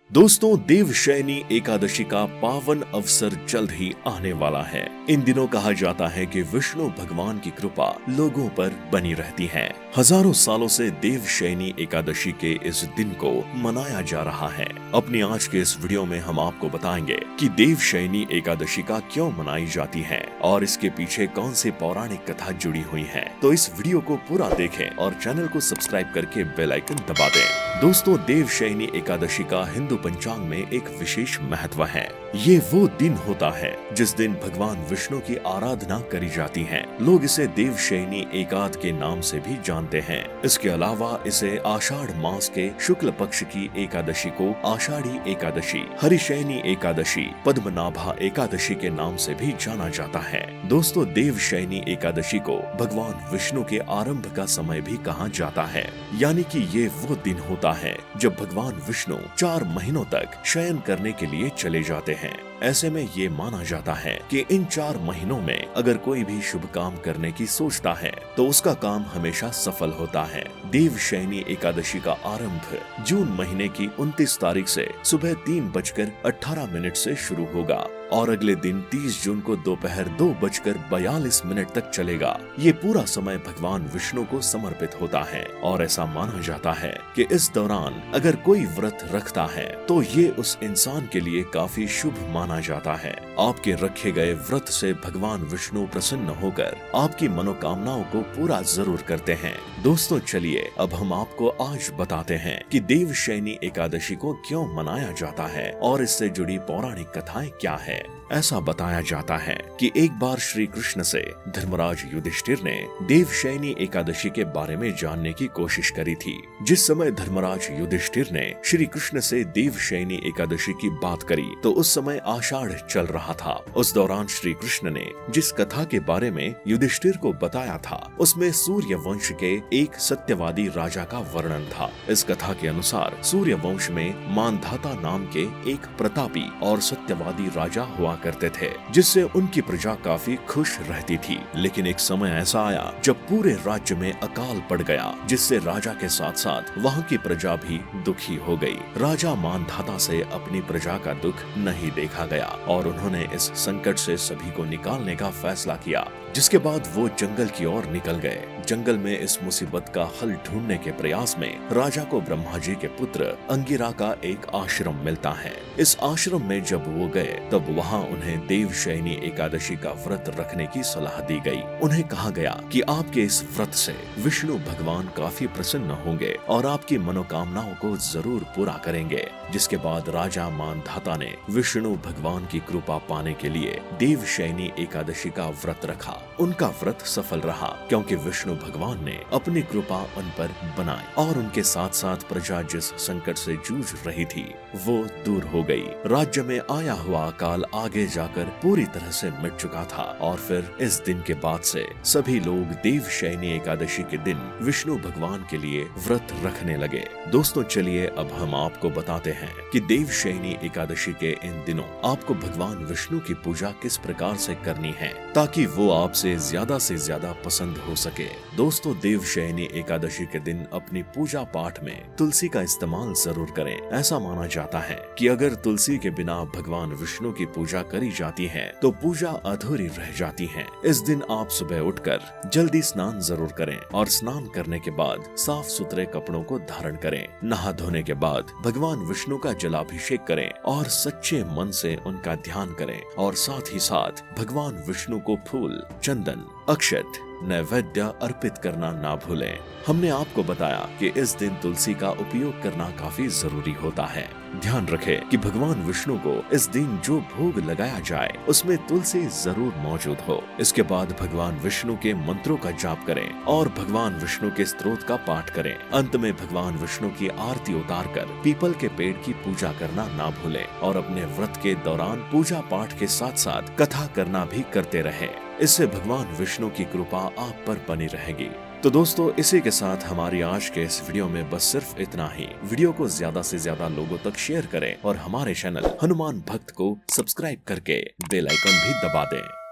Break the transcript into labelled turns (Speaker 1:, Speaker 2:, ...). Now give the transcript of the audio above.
Speaker 1: दोस्तों, देवशयनी एकादशी का पावन अवसर जल्द ही आने वाला है। इन दिनों कहा जाता है कि विष्णु भगवान की कृपा लोगों पर बनी रहती है। हजारों सालों से देवशयनी एकादशी के इस दिन को मनाया जा रहा है। अपनी आज के इस वीडियो में हम आपको बताएंगे कि देवशयनी एकादशी का क्यों मनाई जाती है और इसके पीछे कौन सी पौराणिक कथा जुड़ी हुई है। तो इस वीडियो को पूरा देखें और चैनल को सब्सक्राइब करके बेल आइकन दबा दें। दोस्तों, देवशयनी एकादशी का हिंदू पंचांग में एक विशेष महत्व है। ये वो दिन होता है जिस दिन भगवान विष्णु की आराधना करी जाती है। लोग इसे देवशयनी एकाद के नाम से भी जानते हैं। इसके अलावा इसे आषाढ़ मास के शुक्ल पक्ष की एकादशी को आषाढ़ी एकादशी, हरिशयनी एकादशी, पद्मनाभा एकादशी के नाम से भी जाना जाता है। दोस्तों, देवशयनी एकादशी को भगवान विष्णु के आरंभ का समय भी कहा जाता है, यानी कि ये वो दिन होता है जब भगवान विष्णु 4 महीनों तक शयन करने के लिए चले जाते हैं। ऐसे में ये माना जाता है कि इन 4 महीनों में अगर कोई भी शुभ काम करने की सोचता है तो उसका काम हमेशा सफल होता है। देवशयनी एकादशी का आरंभ जून महीने की 29 तारीख से सुबह 3:18 से शुरू होगा और अगले दिन 30 जून को दोपहर 2:42 तक चलेगा। ये पूरा समय भगवान विष्णु को समर्पित होता है और ऐसा माना जाता है कि इस दौरान अगर कोई व्रत रखता है तो ये उस इंसान के लिए काफी शुभ माना जाता है। आपके रखे गए व्रत से भगवान विष्णु प्रसन्न होकर आपकी मनोकामनाओं को पूरा जरूर करते हैं। दोस्तों, चलिए अब हम आपको आज बताते हैं कि देवशयनी एकादशी को क्यों मनाया जाता है और इससे जुड़ी पौराणिक कथाएं क्या है। ऐसा बताया जाता है कि एक बार श्री कृष्ण से धर्मराज युधिष्ठिर ने देवशयनी एकादशी के बारे में जानने की कोशिश करी थी। जिस समय धर्मराज युधिष्ठिर ने श्री कृष्ण से देवशयनी एकादशी की बात करी तो उस समय आषाढ़ चल रहा था। उस दौरान श्री कृष्ण ने जिस कथा के बारे में युधिष्ठिर को बताया था उसमें सूर्य वंश के एक सत्यवादी राजा का वर्णन था। इस कथा के अनुसार सूर्य वंश में मानधाता नाम के एक प्रतापी और सत्यवादी राजा हुआ करते थे, जिससे उनकी प्रजा काफी खुश रहती थी। लेकिन एक समय ऐसा आया जब पूरे राज्य में अकाल पड़ गया, जिससे राजा के साथ साथ वहाँ की प्रजा भी दुखी हो गई। राजा मानधाता से अपनी प्रजा का दुख नहीं देखा गया और उन्होंने इस संकट से सभी को निकालने का फैसला किया, जिसके बाद वो जंगल की ओर निकल गए। जंगल में इस मुसीबत का हल ढूंढने के प्रयास में राजा को ब्रह्मा जी के पुत्र अंगिरा का एक आश्रम मिलता है। इस आश्रम में जब वो गए तब वहाँ उन्हें देवशयनी एकादशी का व्रत रखने की सलाह दी गई। उन्हें कहा गया कि आपके इस व्रत से विष्णु भगवान काफी प्रसन्न होंगे और आपकी मनोकामनाओं को जरूर पूरा करेंगे। जिसके बाद राजा मानधाता ने विष्णु भगवान की कृपा पाने के लिए देवशयनी एकादशी का व्रत रखा। उनका व्रत सफल रहा क्योंकि विष्णु भगवान ने अपनी कृपा उन पर बनाई और उनके साथ साथ प्रजा जिस संकट से जूझ रही थी वो दूर हो गई। राज्य में आया हुआ अकाल आगे जाकर पूरी तरह से मिट चुका था और फिर इस दिन के बाद से सभी लोग देवशयनी एकादशी के दिन विष्णु भगवान के लिए व्रत रखने लगे। दोस्तों, चलिए अब हम आपको बताते हैं कि देवशयनी एकादशी के इन दिनों आपको भगवान विष्णु की पूजा किस प्रकार से करनी है ताकि वो आपसे ज्यादा पसंद हो सके। दोस्तों, देवशयनी एकादशी के दिन अपनी पूजा पाठ में तुलसी का इस्तेमाल जरूर करें। ऐसा माना जाता है कि अगर तुलसी के बिना भगवान विष्णु की पूजा करी जाती है तो पूजा अधूरी रह जाती है। इस दिन आप सुबह उठकर जल्दी स्नान जरूर करें और स्नान करने के बाद साफ सुथरे कपड़ों को धारण करें। नहा धोने के बाद भगवान विष्णु का जलाभिषेक करें और सच्चे मन से उनका ध्यान करें और साथ ही साथ भगवान विष्णु को फूल, चंदन, अक्षत, नैवेद्य अर्पित करना ना भूलें। हमने आपको बताया कि इस दिन तुलसी का उपयोग करना काफी जरूरी होता है। ध्यान रखें कि भगवान विष्णु को इस दिन जो भोग लगाया जाए उसमें तुलसी जरूर मौजूद हो। इसके बाद भगवान विष्णु के मंत्रों का जाप करें और भगवान विष्णु के स्तोत्र का पाठ करें। अंत में भगवान विष्णु की आरती उतारकर पीपल के पेड़ की पूजा करना ना भूलें और अपने व्रत के दौरान पूजा पाठ के साथ साथ कथा करना भी करते रहें। इससे भगवान विष्णु की कृपा आप पर बनी रहेगी। तो दोस्तों, इसी के साथ हमारी आज के इस वीडियो में बस सिर्फ इतना ही। वीडियो को ज्यादा से ज्यादा लोगों तक शेयर करें और हमारे चैनल हनुमान भक्त को सब्सक्राइब करके बेल आइकन भी दबा दें।